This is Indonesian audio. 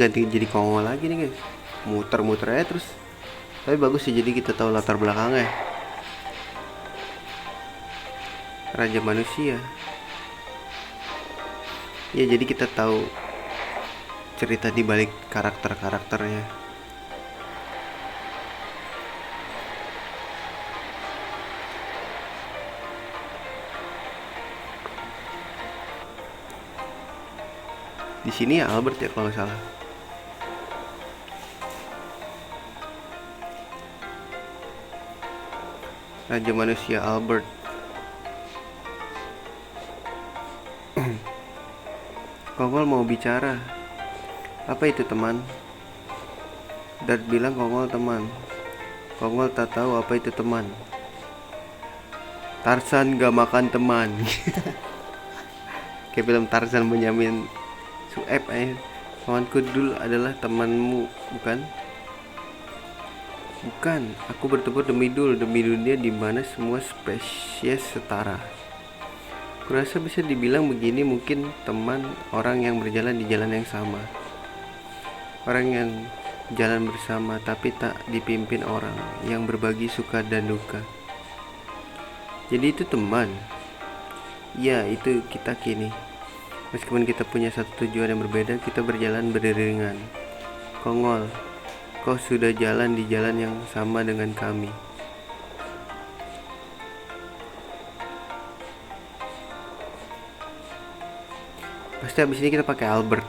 ganti jadi Kongol lagi nih guys, muter-muter aja terus. Tapi bagus sih, jadi kita tahu latar belakangnya. Raja manusia ya, jadi kita tahu cerita di balik karakter-karakternya. Di sini ya Albert ya kalau nggak salah. Raja manusia Albert. Kongol mau bicara. Apa itu teman? Dart bilang Kongol teman. Kongol tak tahu apa itu teman. Tarzan gak makan teman. Kayak film Tarzan Benyamin Sueb aja. Kawanku dulu adalah temanmu, bukan? Bukan, aku bertempur demi dunia di mana semua spesies setara. Kurasa bisa dibilang begini, mungkin teman orang yang berjalan di jalan yang sama. Orang yang jalan bersama tapi tak dipimpin orang yang berbagi suka dan duka. Jadi itu teman. Ya, itu kita kini. Meskipun kita punya satu tujuan yang berbeda, kita berjalan beriringan. Kongol, kau sudah jalan di jalan yang sama dengan kami. Pasti abis ini kita pakai Albert.